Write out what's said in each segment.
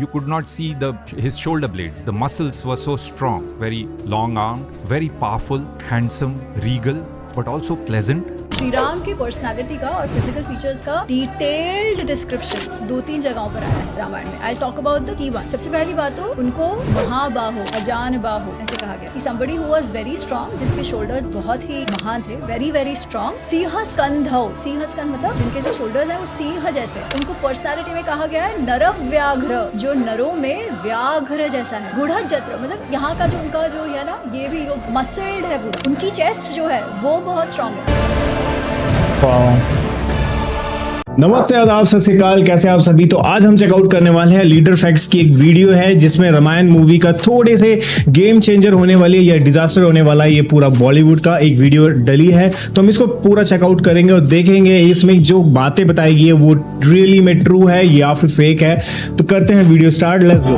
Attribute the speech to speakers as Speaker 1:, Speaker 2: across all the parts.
Speaker 1: You could not see his shoulder blades. The muscles were so strong, very long armed, very powerful, handsome, regal, but also pleasant.
Speaker 2: Shri Ram की personality का और physical features का detailed descriptions 2-3 जगहों पर आया है रामायण में। I talk about the key one. सबसे पहली बात तो उनको महाबाहो, अजान बाहो ऐसे कहा गया कि somebody who was very strong, जिसके शोल्डर्स बहुत ही महान थे, वेरी वेरी स्ट्रॉन्ग। सिंह स्कंधौ, सिंह स्कंध मतलब जिनके जो शोल्डर्स हैं वो सिंह जैसे। उनको पर्सनालिटी में कहा गया है नरव व्याघ्र, जो नरों में व्याघ्र जैसा है। गुढ़ जत्र मतलब यहाँ का जो उनका जो है ना, ये भी मसल्ड है पूरा। उनकी चेस्ट जो है वो बहुत स्ट्रॉन्ग है।
Speaker 3: नमस्ते, आदाब, सत श्री अकाल। कैसे आप सभी। तो आज हम चेकआउट करने वाले हैं लीडर फैक्ट्स की एक वीडियो है जिसमें रामायण मूवी का थोड़े से गेम चेंजर होने वाली या डिजास्टर होने वाला ये पूरा बॉलीवुड का एक वीडियो डली है। तो हम इसको पूरा चेकआउट करेंगे और देखेंगे इसमें जो बातें बताई गई है वो रियली में ट्रू है या फिर फेक है। तो करते हैं video start, let's go.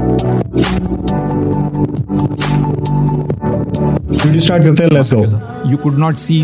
Speaker 3: Video start करते हैं, let's go.
Speaker 1: You could not see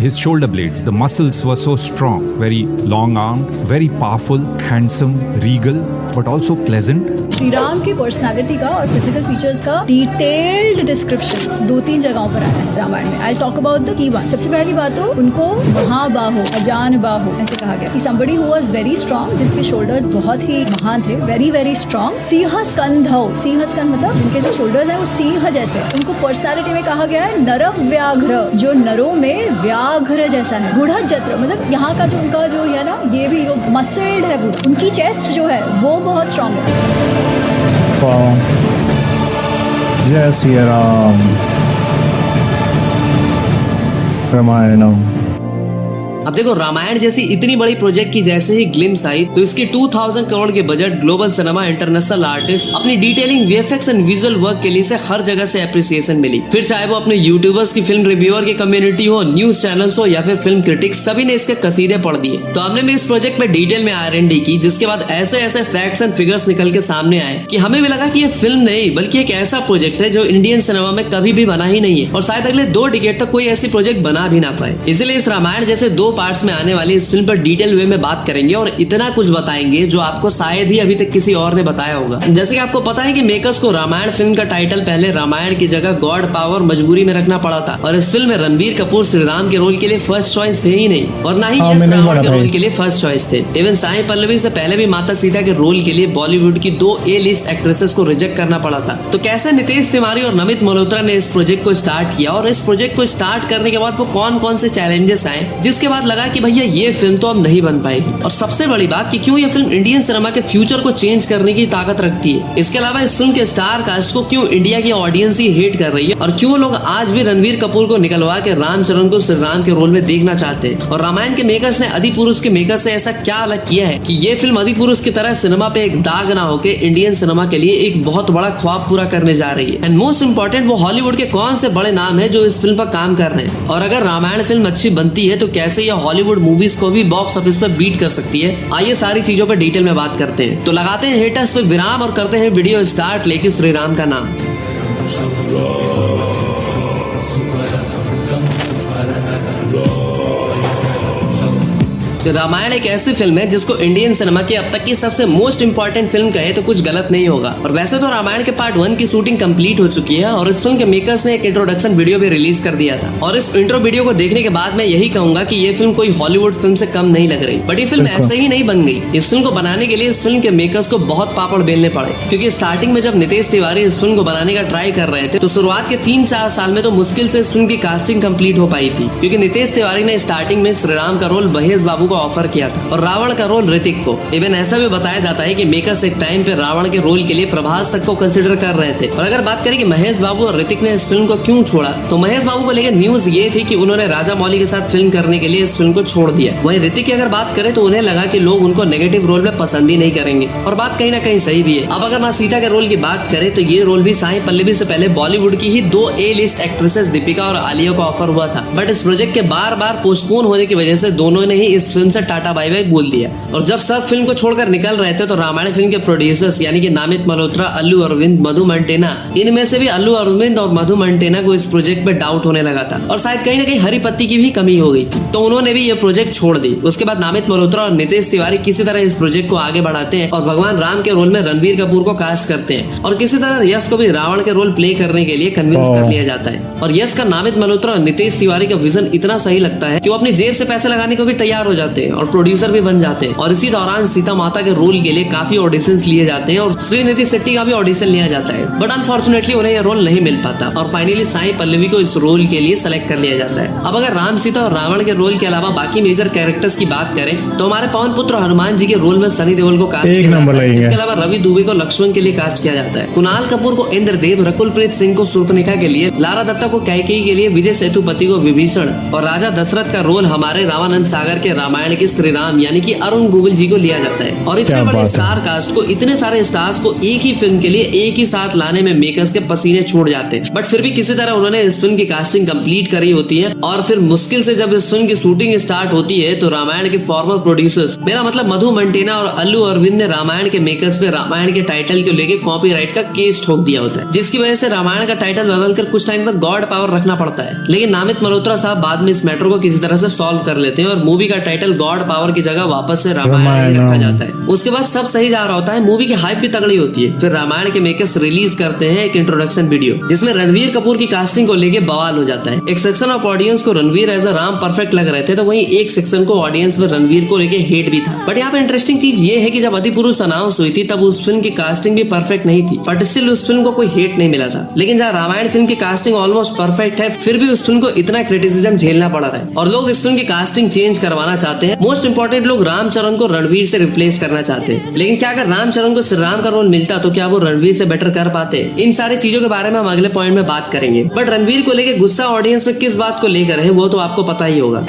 Speaker 1: his shoulder blades. The muscles were so strong, very long armed, very powerful, handsome, regal, but also pleasant.
Speaker 2: Shri Ram की personality का और physical features का detailed descriptions 2-3 जगहों पर आया है रामायण में। I talk about the key one. सबसे पहली बात तो उनको महाबाहो, अजान बाहो ऐसे कहा गया कि somebody who was very strong, जिसके शोल्डर्स बहुत ही महान थे, वेरी वेरी स्ट्रॉन्ग। सिंह स्कंधौ, सिंह स्कंध मतलब जिनके जो शोल्डर्स हैं वो सिंह जैसे। उनको पर्सनालिटी में कहा गया है नरव व्याघ्र, जो नरों में व्याघ्र जैसा है। गुढ़ जत्र मतलब यहाँ का जो उनका जो है ना, ये भी मसल्ड है पूरा। उनकी चेस्ट जो है वो बहुत स्ट्रॉन्ग है।
Speaker 3: जय श्री राम। रामायणम।
Speaker 4: अब देखो, रामायण जैसी इतनी बड़ी प्रोजेक्ट की जैसे ही ग्लिम्स आई तो इसके 2000 करोड़ के budget, global cinema, international artist, अपनी detailing, VFX and visual work के लिए से हर जगह से एप्रिसिएशन मिली। फिर चाहे वो अपने यूट्यूबर्स की, फिल्म रिव्यूअर की कम्युनिटी हो, न्यूज चैनल्स हो या फिर फिल्म क्रिटिक्स, सभी ने इसके कसीदे पढ़ दिए। तो हमने भी इस प्रोजेक्ट पे डिटेल में R&D की, जिसके बाद ऐसे ऐसे फैक्ट्स एंड फिगर्स निकल के सामने आए कि हमें भी लगा कि ये फिल्म नहीं बल्कि एक ऐसा प्रोजेक्ट है जो इंडियन सिनेमा में कभी भी बना ही नहीं है और शायद अगले 2 डिकेड तक कोई ऐसी प्रोजेक्ट बना भी ना पाए। इसलिए इस रामायण जैसे 2 पार्ट्स में आने वाली इस फिल्म पर डिटेल वे में बात करेंगे और इतना कुछ बताएंगे जो आपको शायद ही अभी तक किसी और ने बताया होगा। जैसे कि आपको पता है कि मेकर्स को रामायण फिल्म का टाइटल पहले रामायण की जगह गॉड पावर मजबूरी में रखना पड़ा था और इस फिल्म में रणबीर कपूर श्री राम के रोल के लिए फर्स्ट चॉइस थे ही नहीं और ना ही यश रावण के रोल के लिए फर्स्ट चॉइस थे। इवन साई पल्लवी से पहले भी माता सीता के रोल के लिए बॉलीवुड की 2 A लिस्ट एक्ट्रेसेस को रिजेक्ट करना पड़ा था। तो कैसे नितेश तिवारी और नमित मल्होत्रा ने इस प्रोजेक्ट को स्टार्ट किया और इस प्रोजेक्ट को स्टार्ट करने के बाद वो कौन कौन से चैलेंजेस आए, जिसके बाद लगा कि भैया ये फिल्म तो अब नहीं बन पाएगी। और सबसे बड़ी बात कि क्यों ये फिल्म इंडियन सिनेमा के फ्यूचर को चेंज करने की ताकत रखती है। इसके अलावा इस फिल्म के स्टार कास्ट को क्यों इंडिया की ऑडियंस ही हेट कर रही है और क्यों लोग आज भी रणबीर कपूर को निकलवा के रामचरण को श्री राम के रोल में देखना चाहते हैं। और रामायण के मेकर्स ने अधिपुरुष के मेकर्स से ऐसा क्या अलग किया है कि ये फिल्म अधिपुरुष की तरह सिनेमा पे एक दाग ना होके इंडियन सिनेमा के लिए एक बहुत बड़ा ख्वाब पूरा करने जा रही है। एंड मोस्ट इंपॉर्टेंट, वो हॉलीवुड के कौन से बड़े नाम है जो इस फिल्म पर काम कर रहे हैं। और अगर रामायण फिल्म अच्छी बनती है तो कैसे यह हॉलीवुड मूवीज को भी बॉक्स ऑफिस पर बीट कर सकती है। आइए सारी चीजों पर डिटेल में बात करते हैं। तो लगाते हैं हेटर्स पे विराम और करते हैं वीडियो स्टार्ट लेके श्री राम का नाम। रामायण एक ऐसी फिल्म है जिसको इंडियन सिनेमा की अब तक की सबसे मोस्ट इंपॉर्टेंट फिल्म कहे तो कुछ गलत नहीं होगा। और वैसे तो रामायण के पार्ट 1 की शूटिंग कंप्लीट हो चुकी है और इस फिल्म के मेकर्स ने एक इंट्रोडक्शन वीडियो भी रिलीज कर दिया था। और इस इंट्रो वीडियो को देखने के बाद मैं यही कहूंगा कि ये फिल्म कोई हॉलीवुड फिल्म से कम नहीं लग रही। बट ये फिल्म ऐसे ही नहीं बन गई। इस फिल्म को बनाने के लिए इस फिल्म के मेकर्स को बहुत पापड़ बेलने पड़े, क्योंकि स्टार्टिंग में जब नितेश तिवारी इस फिल्म को बनाने का ट्राई कर रहे थे तो शुरुआत के 3-4 साल में तो मुश्किल से इस फिल्म की कास्टिंग कंप्लीट हो पाई थी, क्योंकि नितेश तिवारी ने स्टार्टिंग में श्री राम का रोल महेश बाबू को ऑफर किया था और रावण का रोल ऋतिक को। इवन ऐसा भी बताया जाता है कि मेकर्स एक टाइम पे रावण के रोल के लिए प्रभास तक को कंसिडर कर रहे थे। और अगर बात करें कि महेश बाबू और ऋतिक ने इस फिल्म को क्यों छोड़ा, तो महेश बाबू को लेकर न्यूज ये थी कि उन्होंने राजा मौली के साथ फिल्म करने के लिए इस फिल्म को छोड़ दिया। वहीं ऋतिक की अगर बात करें तो उन्हें लगा कि लोग उनको नेगेटिव रोल में पसंद ही नहीं करेंगे और बात कहीं ना कहीं सही भी है। अब अगर माँ सीता के रोल की बात करें तो ये रोल भी साई पल्लवी से पहले बॉलीवुड की ही 2 A लिस्ट एक्ट्रेसेस दीपिका और आलिया को ऑफर हुआ था। बट इस प्रोजेक्ट के बार बार पोस्टपोन होने की वजह से दोनों ने ही इस फिल्म से टाटा बाय बाय बोल दिया। और जब सब फिल्म को छोड़कर निकल रहे थे तो रामायण फिल्म के प्रोड्यूसर्स यानी कि नामित मल्होत्रा, अल्लू अरविंद, मधु मंटेना, इनमें से भी अल्लू अरविंद और मधु मंटेना को इस प्रोजेक्ट पे डाउट होने लगा था और शायद कहीं ना कहीं हरी पत्ती की भी कमी हो गई थी, तो उन्होंने भी ये प्रोजेक्ट छोड़ दी। उसके बाद नामित मल्होत्रा और नितेश तिवारी किसी तरह इस प्रोजेक्ट को आगे बढ़ाते हैं और भगवान राम के रोल में रणबीर कपूर को कास्ट करते हैं और किसी तरह यश को भी रावण के रोल प्ले करने के लिए कन्विंस कर लिया जाता है। और यश का नामित मल्होत्रा और नितेश तिवारी का विजन इतना सही लगता है कि वो अपनी जेब से पैसे लगाने को भी तैयार हो जाते हैं और प्रोड्यूसर भी बन जाते हैं। और इसी दौरान सीता माता के रोल के लिए काफी ऑडिशंस लिए जाते हैं और श्रीनिधि शेट्टी का भी ऑडिशन लिया जाता है, बट अनफॉर्चुनेटली उन्हें यह रोल नहीं मिल पाता और फाइनली साई पल्लवी को इस रोल के लिए सेलेक्ट कर लिया जाता है। अब अगर राम, सीता और रावण के रोल के अलावा बाकी मेजर कैरेक्टर्स की बात करें तो हमारे पवन पुत्र हनुमान जी के रोल में सनी देओल को कास्ट किया जाता है। इसके अलावा रवि दुबे को लक्ष्मण के लिए कास्ट किया जाता है, कुणाल कपूर को इंद्रदेव, रकुलप्रीत सिंह को शूर्पणखा के लिए, लारा दत्ता को कैकेयी के लिए, विजय सेतुपति को विभीषण और राजा दशरथ का रोल हमारे रामानंद सागर के रामायण के श्री राम यानी कि अरुण गोविल जी को लिया जाता है। और इतने बड़े स्टार कास्ट को, इतने सारे स्टार्स को एक ही फिल्म के लिए एक ही साथ लाने में मेकर्स के पसीने छूट जाते हैं, बट फिर भी किसी तरह उन्होंने इस फिल्म की कास्टिंग कंप्लीट करी होती है। और फिर मुश्किल से जब इस फिल्म की शूटिंग स्टार्ट होती है तो रामायण के फॉर्मर प्रोड्यूसर्स, मेरा मतलब मधु मंटेना और अल्लू अरविंद ने रामायण के मेकर्स पे रामायण के टाइटल को लेके कॉपीराइट का केस ठोक दिया होता है, जिसकी वजह से रामायण का टाइटल बदलकर कुछ टाइम तक गॉड पावर रखना पड़ता है। लेकिन नामित मल्होत्रा साहब बाद में इस मैटर को किसी तरह से सॉल्व कर लेते हैं और मूवी का टाइटल गॉड पावर की जगह वापस से रामायण रखा जाता है। उसके बाद सब सही जा रहा होता है, मूवी की हाइप भी तगड़ी होती है। फिर रामायण के मेकर्स रिलीज करते हैं एक इंट्रोडक्शन वीडियो जिसमें रणवीर कपूर की कास्टिंग को लेके बवाल हो जाता है। एक सेक्शन ऑफ ऑडियंस को Ranveer as a Ram perfect लग रहे थे, तो वहीं एक सेक्शन को ऑडियंस में रणवीर को लेके हेट भी था। बट यहाँ पे इंटरेस्टिंग चीज ये है कि जब अधिपुरुष अनाउंस हुई थी तब उस फिल्म की कास्टिंग भी परफेक्ट नहीं थी, बट स्टिल उस फिल्म को कोई हेट नहीं मिला था। लेकिन जहाँ रामायण फिल्म की कास्टिंग ऑलमोस्ट परफेक्ट है, फिर भी उस फिल्म को इतना क्रिटिसिज्म झेलना पड़ रहा है और लोग इस फिल्म की कास्टिंग चेंज करवाना चाहते हैं। मोस्ट इंपोर्टेंट, लोग रामचरण को रणवीर से रिप्लेस करना चाहते हैं। लेकिन क्या अगर रामचरण को श्री राम का रोल मिलता तो क्या वो रणवीर से बेटर कर पाते? इन सारी चीजों के बारे में हम अगले पॉइंट में बात करेंगे। बट रणवीर को लेके गुस्सा ऑडियंस में किस बात को लेकर है वो तो आपको पता ही होगा।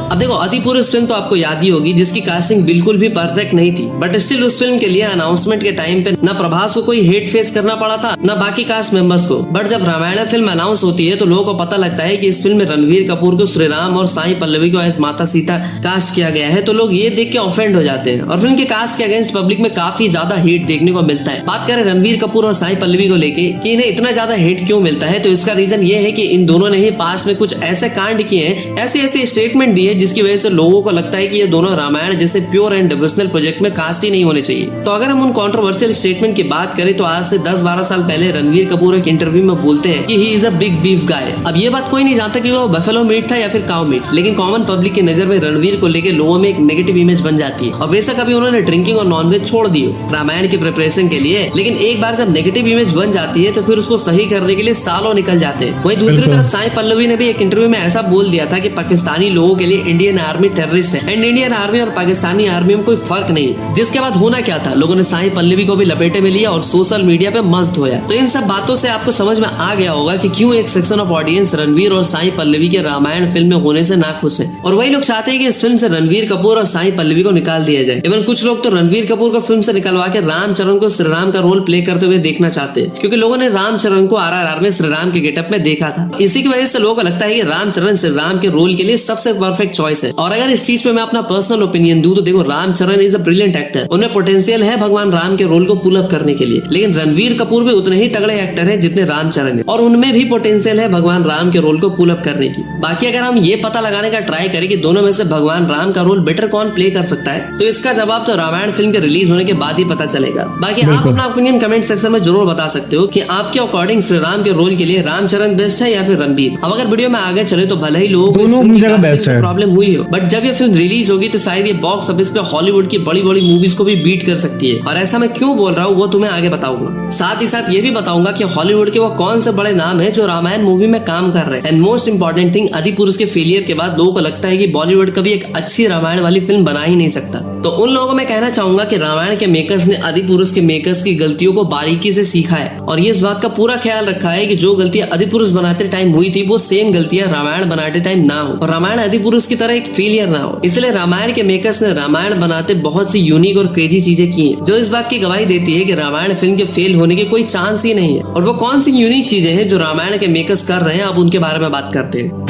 Speaker 4: अब देखो, अधिपुरुष फिल्म तो आपको याद ही होगी जिसकी कास्टिंग बिल्कुल भी परफेक्ट नहीं थी, बट स्टिल उस फिल्म के लिए अनाउंसमेंट के टाइम पे न प्रभास को कोई हेट फेस करना पड़ा था न बाकी कास्ट मेंबर्स को। बट जब रामायण फिल्म अनाउंस होती है तो लोगों को पता लगता है कि इस फिल्म में रणवीर कपूर को श्री राम और साई पल्लवी को एज माता सीता कास्ट किया गया है, तो लोग ये देख के ऑफेंड हो जाते हैं और फिल्म के कास्ट के अगेंस्ट पब्लिक में काफी ज्यादा हेट देखने को मिलता है। बात करें रणवीर कपूर और साई पल्लवी को लेके कि इन्हें इतना ज्यादा हेट क्यों मिलता है, तो इसका रीजन ये है कि इन दोनों ने ही पास में कुछ ऐसे कांड किए हैं, ऐसे स्टेटमेंट दिए जिसकी वजह से लोगों को लगता है कि ये दोनों रामायण जैसे प्योर एंड डिवोशनल प्रोजेक्ट में कास्ट ही नहीं होने चाहिए। तो अगर हम उन कंट्रोवर्शियल स्टेटमेंट की बात करें तो आज से 10-12 साल पहले रणवीर कपूर एक इंटरव्यू में बोलते हैं कि he is a big beef guy. अब ये बात कोई नहीं जानता कि वो बफेलो मीट था या फिर काउ मीट, लेकिन कॉमन पब्लिक की नजर में रणवीर को लेकर लोगों में एक नेगेटिव इमेज बन जाती है। और बेशक अभी उन्होंने ड्रिंकिंग और नॉनवेज छोड़ दी रामायण की प्रिपरेशन के लिए, लेकिन एक बार जब नेगेटिव इमेज बन जाती है तो फिर उसको सही करने के लिए सालों निकल जाते हैं। वहीं दूसरी तरफ साई पल्लवी ने भी एक इंटरव्यू में ऐसा बोल दिया था कि पाकिस्तानी लोगों के लिए इंडियन आर्मी टेररिस्ट है एंड इंडियन आर्मी और पाकिस्तानी आर्मी में कोई फर्क नहीं। जिसके बाद होना क्या था, लोगों ने साई पल्लवी को भी लपेटे में लिया और सोशल मीडिया पे मस्त होया। तो इन सब बातों से आपको समझ में आ गया होगा कि क्यों एक सेक्शन ऑफ ऑडियंस रणवीर और साई पल्लवी के रामायण फिल्म में होने से नाखुश है और वही लोग चाहते हैं कि इस फिल्म से रणवीर कपूर और साई पल्लवी को निकाल दिया जाए। इवन कुछ लोग तो रणवीर कपूर को फिल्म से निकलवा के रामचरण को श्री राम का रोल प्ले करते हुए देखना चाहते हैं, क्योंकि लोगों ने रामचरण को RRR में श्री राम के गेटअप में देखा था। इसी की वजह से लोगों को लगता है कि रामचरण श्री राम के रोल के लिए सबसे परफेक्ट चॉइस है। और अगर इस चीज पे मैं अपना पर्सनल ओपिनियन दूं तो देखो, Ram Charan is a brilliant actor, उनमें पोटेंशियल है भगवान राम के रोल को पुल अप करने के लिए। लेकिन रणवीर कपूर भी उतने ही तगड़े एक्टर हैं जितने रामचरण है और उनमें भी पोटेंशियल है भगवान राम के रोल को पुल अप करने की। बाकी अगर हम ये पता लगाने का ट्राई करें कि दोनों में से भगवान राम का रोल बेटर कौन प्ले कर सकता है, तो इसका जवाब तो रामायण फिल्म के रिलीज होने के बाद ही पता चलेगा। बाकी आप अपना ओपिनियन कमेंट सेक्शन में जरूर बता सकते हो कि आपके अकॉर्डिंग श्री राम के रोल के लिए रामचरण बेस्ट है या फिर रणवीर। अब अगर वीडियो में आगे चले तो भले ही लोगों को प्रॉब्लम हुई हो, बट जब ये फिल्म रिलीज होगी तो शायद ये बॉक्स ऑफिस पे हॉलीवुड की बड़ी बड़ी मूवीज को भी बीट कर सकती है। और ऐसा मैं क्यों बोल रहा हूँ वो तुम्हें आगे बताऊंगा। साथ ही साथ ये भी बताऊंगा कि हॉलीवुड के वो कौन से बड़े नाम है जो रामायण मूवी में काम कर रहे हैं। एंड मोस्ट इंपॉर्टेंट थिंग, अधिपुरुष के फेलियर के बाद लोगों को लगता है कि बॉलीवुड कभी एक अच्छी रामायण वाली फिल्म बना ही नहीं सकता। तो उन लोगों को मैं कहना चाहूंगा कि रामायण के मेकर्स ने आदिपुरुष के मेकर्स की गलतियों को बारीकी से सीखा है और ये इस बात का पूरा ख्याल रखा है कि जो गलतियां आदिपुरुष बनाते टाइम हुई थी वो सेम गलतियां रामायण बनाते टाइम ना हो और रामायण आदिपुरुष की तरह एक फेलियर ना हो। इसलिए रामायण के मेकर्स ने रामायण बनाते बहुत सी यूनिक और क्रेजी चीजें की हैं, जो इस बात की गवाही देती है कि रामायण फिल्म के फेल होने के कोई चांस ही नहीं है। और वो कौन सी यूनिक चीजें हैं जो रामायण के मेकर्स कर रहे हैं, अब उनके बारे में बात करते हैं।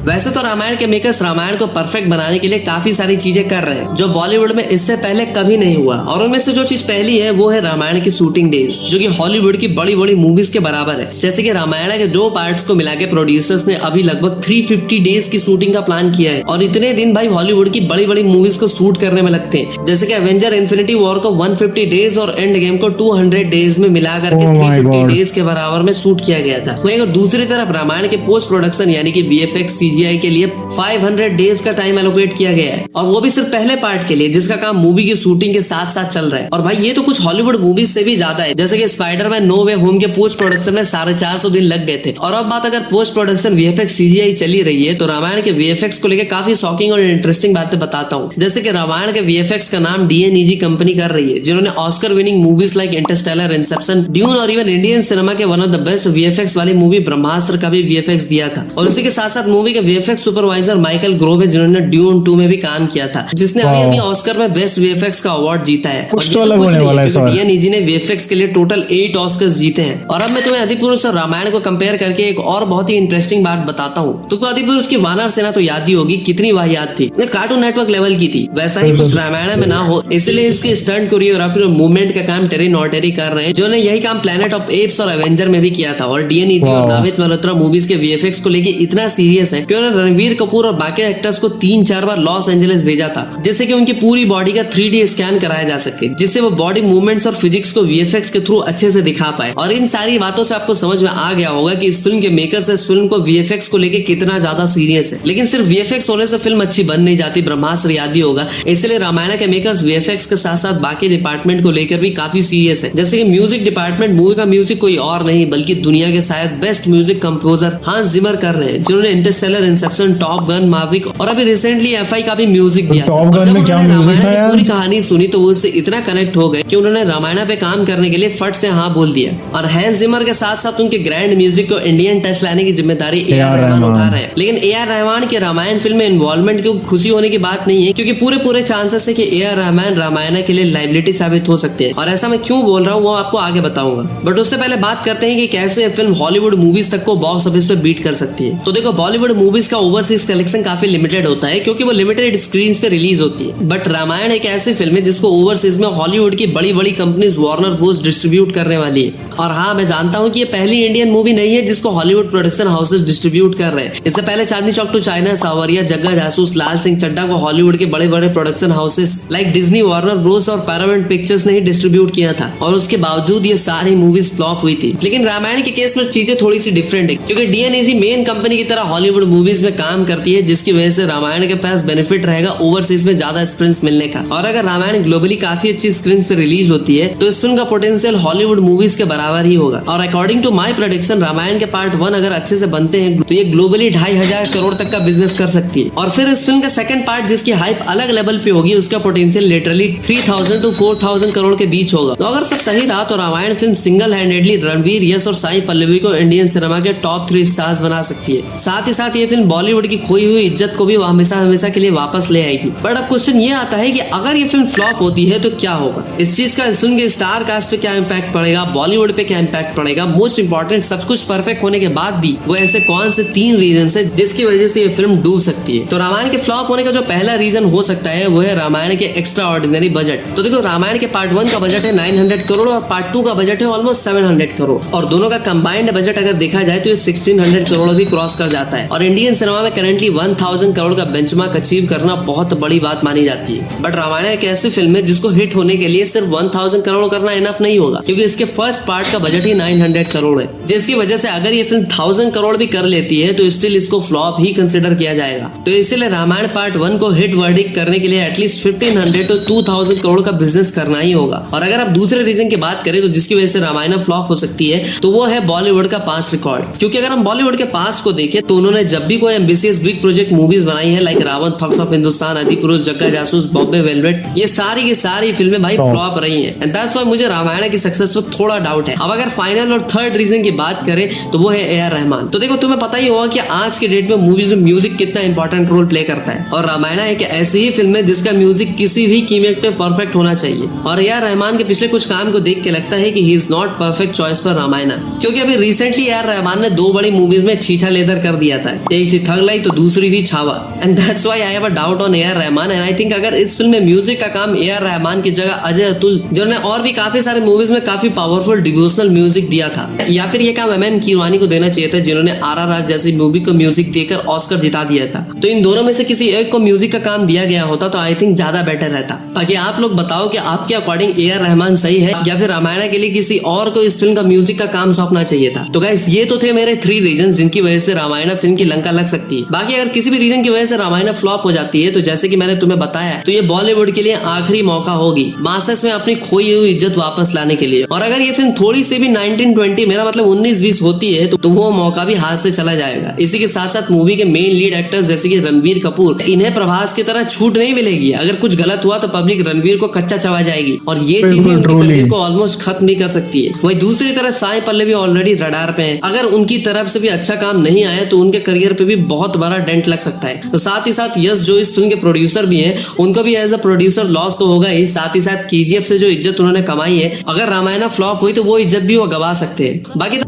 Speaker 4: वैसे तो रामायण के मेकर्स रामायण को परफेक्ट बनाने के लिए काफी सारी चीजें कर रहे हैं जो बॉलीवुड में इससे पहले कभी नहीं हुआ और उनमें से जो चीज पहली है वो है रामायण की शूटिंग डेज, जो कि हॉलीवुड की बड़ी बड़ी मूवीज के बराबर है। जैसे कि रामायण के 2 पार्ट्स को मिला के प्रोड्यूसर्स ने अभी लगभग 350 डेज की शूटिंग का प्लान किया है और इतने दिन भाई हॉलीवुड की बड़ी बड़ी मूवीज को शूट करने में लगते हैं। जैसे कि एवेंजर इन्फिनिटी वॉर को 150 डेज और एंड गेम को 200 डेज में मिला करके 350 डेज के बराबर में शूट किया गया था। वहीं अगर दूसरी तरफ रामायण के पोस्ट प्रोडक्शन यानी कि VFX CGI के लिए 500 डेज का टाइम एलोकेट किया गया है और वो भी सिर्फ पहले पार्ट के लिए, जिसका काम मूवी की शूटिंग के साथ साथ चल रहा है। और भाई ये तो कुछ हॉलीवुड मूवीज से भी ज्यादा है, जैसे कि स्पाइडरमैन नो वे होम के पोस्ट प्रोडक्शन में 450 दिन लग गए थे। और अब बात अगर पोस्ट प्रोडक्शन VFX CGI चली रही है तो रामायण के VFX को लेकर काफी शॉकिंग और इंटरेस्टिंग बातें बताता हूँ। जैसे कि रामायण के VFX का नाम DNEG कंपनी कर रही है, जिन्होंने Oscar winning movies like Interstellar, Inception, dune और इवन इंडियन सिनेमा के one of the best VFX वाली मूवी ब्रह्मास्त्र का भी VFX दिया था। और इसी के साथ साथ मूवी के VFX सुपरवाइजर माइकल ग्रोव है, जिन्होंने ड्यून 2 में भी काम किया था, जिसने अभी ऑस्कर में बेस्ट VFX का अवार्ड जीता है। और ये तो कुछ नहीं, क्योंकि DNEG ने VFX के लिए टोटल 8 ऑस्कर्स जीते हैं। और अब मैं तुम्हें आदिपुरुष और रामायण को कंपेयर करके एक और बहुत ही इंटरेस्टिंग बात बताता हूँ। तुमको आदिपुरुष की वानर सेना तो याद ही होगी, कितनी वाहियात थी, कार्टून नेटवर्क लेवल की थी। वैसा ही कुछ रामायण में ना हो, इसलिए इसकी स्टंट कोरियोग्राफी और मूवमेंट का काम टेरी नॉटेरी कर रहे हैं, जिन्होंने यही काम प्लैनेट ऑफ एप्स और एवेंजर में भी किया था। और DNEG और नावित मल्होत्रा मूवीज के VFX को लेके इतना सीरियस है कि उन्होंने रणवीर कपूर और बाकी एक्टर्स को 3-4 बार लॉस एंजलिस भेजा था, जिससे कि उनकी पूरी बॉडी का 3D स्कैन कराया जा सके, जिससे वो बॉडी मूवमेंट्स और फिजिक्स को VFX के थ्रू अच्छे से दिखा पाए। और इन सारी बातों से आपको समझ में आ गया होगा कि इस फिल्म के मेकर्स इस फिल्म को VFX को लेके कितना ज्यादा सीरियस है। लेकिन सिर्फ VFX होने से फिल्म अच्छी बन नहीं जाती, ब्रह्मास्त्र याद ही होगा। इसलिए रामायण के मेकर्स VFX के साथ साथ बाकी डिपार्टमेंट को लेकर भी काफी सीरियस है। जैसे कि म्यूजिक डिपार्टमेंट, मूवी का म्यूजिक कोई और नहीं बल्कि दुनिया के शायद बेस्ट म्यूजिक कंपोजर हांस जिमर कर रहे हैं, जिन्होंने इंटरस्टेलर, इंसेप्शन, टॉप गन, माविक और अभी रिसेंटली FI का भी म्यूजिक दिया था। और जब उन्होंने रामायण की पूरी कहानी सुनी तो वो उससे इतना कनेक्ट हो गए कि उन्होंने रामायण पे काम करने के लिए फट से हाँ बोल दिया। और हैंस जिमर के साथ साथ उनके ग्रैंड म्यूजिक को इंडियन टच लाने की जिम्मेदारी AR रहमान उठा रहे हैं। लेकिन AR रहमान के रामायण फिल्म में इन्वॉल्वमेंट की खुशी होने की बात नहीं है, क्योंकि पूरे चांसेस है कि AR रहमान रामायण के लिए लाइबिलिटी साबित हो सकती है। और ऐसा मैं क्यों बोल रहा हूँ वो आपको आगे बताऊंगा, बट उससे पहले बात करते हैं कि कैसे फिल्म हॉलीवुड मूवीज तक को बॉक्स ऑफिस पे बीट कर सकती है। तो देखो, बॉलीवुड मूवीज का ओवरसीज कलेक्शन काफी लिमिटेड होता है, क्योंकि वो लिमिटेड स्क्रीन पे रिलीज होती है। बट रामायण एक ऐसी फिल्म है जिसको ओवरसीज में हॉलीवुड की बड़ी बड़ी कंपनीज वार्नर ब्रोस डिस्ट्रीब्यूट करने वाली है। और हाँ, मैं जानता हूँ कि ये पहली इंडियन मूवी नहीं है जिसको हॉलीवुड प्रोडक्शन हाउसेस डिस्ट्रीब्यूट कर रहे हैं। इससे पहले चांदनी चौक टू चाइना, सावरिया, जग्गा जासूस, लाल सिंह चड्ढा को हॉलीवुड के बड़े बड़े production houses like Disney, Warner Bros और पैरामाउंट पिक्चर्स ने ही डिस्ट्रीब्यूट किया था। और उसके बावजूद ये सारी मूवीज फ्लॉप हुई थी। लेकिन रामायण के केस में चीजें थोड़ी सी डिफरेंट है, क्योंकि DNEG मेन कंपनी की तरह हॉलीवुड मूवीज में काम करती है, जिसकी वजह से रामायण के पास बेनिफिट रहेगा ओवरसीज में ज्यादा स्क्रीन मिलने का। और अगर रामायण ग्लोबली काफी अच्छी स्क्रीन पे रिलीज होती है तो इस फिल्म का पोटेंशियल हॉलीवुड मूवीज के बराबर ही होगा। और according to my prediction, Ramayan के पार्ट 1 अगर अच्छे से बनते हैं तो ये ग्लोबली 2,500 करोड़ तक का बिजनेस कर सकती है। और फिर इस फिल्म का सेकंड पार्ट, जिसकी हाइप अलग लेवल पे होगी, उसका पोटेंशियल लिटरली 3,000 to 4,000 करोड़ के बीच होगा। तो अगर सब सही रहा तो Ramayan film single handedly Ranveer, Yash और साई पल्लवी को इंडियन सिनेमा के टॉप 3 स्टार्स बना सकती है। साथ ही साथ ये फिल्म बॉलीवुड की खोई हुई इज्जत को भी हमेशा के लिए वापस ले आएगी। बट अब क्वेश्चन ये आता है कि अगर ये फिल्म फ्लॉप होती है तो क्या होगा? इस चीज का सुन के स्टार कास्ट पे क्या इम्पैक्ट पड़ेगा, बॉलीवुड पे क्या इम्पैक्ट पड़ेगा, मोस्ट इंपॉर्टेंट सब कुछ परफेक्ट होने के बाद भी वो ऐसे कौन से 3 रीजन है जिसकी वजह से ये फिल्म डूब सकती है। तो रामायण के फ्लॉप होने का जो पहला रीजन हो सकता है वो है रामायण के एक्स्ट्रा ऑर्डिनरी बजट। तो देखो, रामायण के पार्ट 1 का बजट है 900 करोड़ और पार्ट 2 का बजट है ऑलमोस्ट 700 करोड़। और दोनों का कंबाइंड बजट अगर देखा जाए तो ये 1600 करोड़ भी क्रॉस कर जाता है। और इंडियन सिनेमा में करंटली 1000 करोड़ का बेंचमार्क अचीव करना बहुत बड़ी बात मानी जाती है। बट रामायण एक ऐसी फिल्म है जिसको हिट होने के लिए सिर्फ 1000 करोड़ करना इनफ नहीं होगा, क्योंकि इसके फर्स्ट पार्ट का बजट ही 900 करोड़ है, जिसकी वजह से अगर ये फिल्म 1000 करोड़ भी कर लेती है तो स्टिल इसको फ्लॉप ही कंसिडर किया जाएगा। तो इसलिए रामायण पार्ट 1 को हिट वर्डिक्ट करने के लिए एटलीस्ट 1500 to 2000 करोड़ का बिजनेस करना ही होगा। और अगर आप दूसरे रीजन की बात करें तो जिसकी वजह से रामायण फ्लॉप हो सकती है, तो वो है बॉलीवुड का पास्ट रिकॉर्ड। क्योंकि अगर हम बॉलीवुड के पास्ट को देखें तो उन्होंने जब जब भी कोई एम्बिशियस बिग प्रोजेक्ट मूवीज बनाई है like Raavan, thugs of Hindustan, Adipurush, Jagga Jasoos, Bombay velvet, ये सारी की सारी फिल्में भाई फ्लॉप रही हैं एंड दैट्स व्हाई मुझे रामायण की सक्सेस पर थोड़ा डाउट है। अब अगर फाइनल और थर्ड रीजन की बात करें तो वो है AR रहमान। तो देखो तुम्हें पता ही होगा कि आज के डेट में मूवीज में म्यूजिक कितना इंपॉर्टेंट रोल प्ले करता है और रामायण एक ऐसी ही फिल्म है जिसका म्यूजिक किसी भी कीमत पे परफेक्ट होना चाहिए और AR रहमान के पिछले कुछ काम को देख के लगता है कि he is not perfect choice पर रामायण, क्योंकि अभी रिसेंटली AR रहमान ने 2 बड़ी मूवीज में छीछा लेदर कर दिया था। एक थी थग लाइफ तो दूसरी थी Chhaava and that's why I have a doubt on AR Rahman and I think अगर इस फिल्म में म्यूजिक का काम AR रहमान की जगह अजय अतुल जिन्होंने और भी काफी सारे मूवीज में काफी पावरफुल डिवोशनल म्यूजिक दिया था, या फिर ये काम MM कीरवानी को देना चाहिए था जिन्होंने RRR जैसी मूवी को म्यूजिक देकर ऑस्कर जिता दिया था। तो इन दोनों में से किसी एक को म्यूजिक का काम दिया गया होता तो आई थिंक ज्यादा बेटर रहता। बाकी आप लोग बताओ कि आपके अकॉर्डिंग AR रहमान सही है या फिर रामायण के लिए किसी और को इस फिल्म का म्यूजिक का काम सौंपना चाहिए था। तो गाइस ये तो थे मेरे 3 रीजन जिनकी वजह से रामायण फिल्म की लंका लग सकती है। बाकी अगर किसी भी रीजन की वजह से रामायण फ्लॉप हो जाती है तो जैसे कि मैंने तुम्हें बताया तो ये बॉलीवुड के लिए आखिरी मौका होगी मासेस में अपनी खोई हुई इज्जत वापस लाने के लिए। और अगर ये फिल्म थोड़ी सी भी 1920 मेरा मतलब 1920 होती है तो वो मौका भी हाथ से चला जाएगा। इसी के साथ साथ मूवी के मेन लीड एक्टर्स जैसे कि रणबीर कपूर, इन्हें प्रभास की तरह छूट नहीं मिलेगी। अगर कुछ गलत हुआ तो पब्लिक रणबीर को कच्चा चबा जाएगी और ये चीजें उनके करियर को ऑलमोस्ट खत्म भी कर सकती है। वहीं दूसरी तरफ साई पल्लवी ऑलरेडी रडार पे हैं, अगर उनकी तरफ से भी अच्छा काम नहीं आया तो उनके करियर पे भी बहुत बड़ा डेंट लग सकता है। तो साथ ही साथ यश जो इस फिल्म के प्रोड्यूसर भी हैं उनको भी एज अ प्रोड्यूसर लॉस तो होगा ही, साथ ही साथ KGF से जो इज्जत उन्होंने कमाई है अगर रामायण फ्लॉप हुई तो वो इज्जत भी वो गवा सकते हैं। बाकी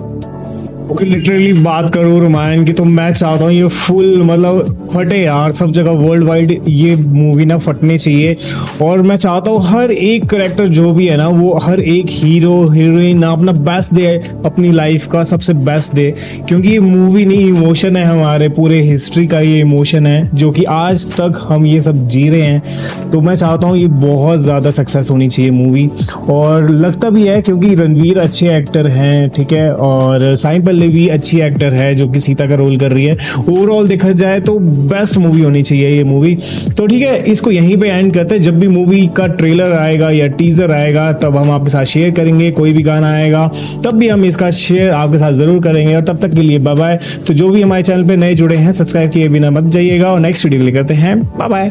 Speaker 3: लिटरली बात करूँ रामायण की तो मैं चाहता हूँ ये फुल मतलब फटे यार, सब जगह वर्ल्ड वाइड ये मूवी ना फटनी चाहिए। और मैं चाहता हूँ हर एक करेक्टर जो भी है ना वो हर एक हीरो हीरोइन ना अपना बेस्ट दे, अपनी लाइफ का सबसे बेस्ट दे, क्योंकि ये मूवी नहीं इमोशन है, हमारे पूरे हिस्ट्री का ये इमोशन है जो कि आज तक हम ये सब जी रहे हैं। तो मैं चाहता हूँ ये बहुत ज़्यादा सक्सेस होनी चाहिए मूवी और लगता भी है क्योंकि रणवीर अच्छे एक्टर हैं, ठीक है, और साई पल्लवी भी अच्छी एक्टर है जो कि सीता का रोल कर रही है। ओवरऑल देखा जाए तो बेस्ट मूवी होनी चाहिए ये मूवी। तो ठीक है, इसको यहीं पे एंड करते हैं। जब भी मूवी का ट्रेलर आएगा या टीजर आएगा तब हम आपके साथ शेयर करेंगे, कोई भी गाना आएगा तब भी हम इसका शेयर आपके साथ जरूर करेंगे। और तब तक के लिए बाय बाय। तो जो भी हमारे चैनल पे नए जुड़े हैं सब्सक्राइब किए बिना मत जाइएगा और नेक्स्ट वीडियो के लिए करते हैं बाय बाय।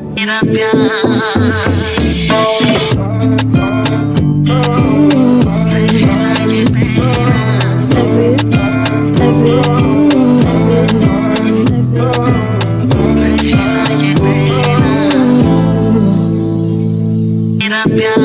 Speaker 5: प्यार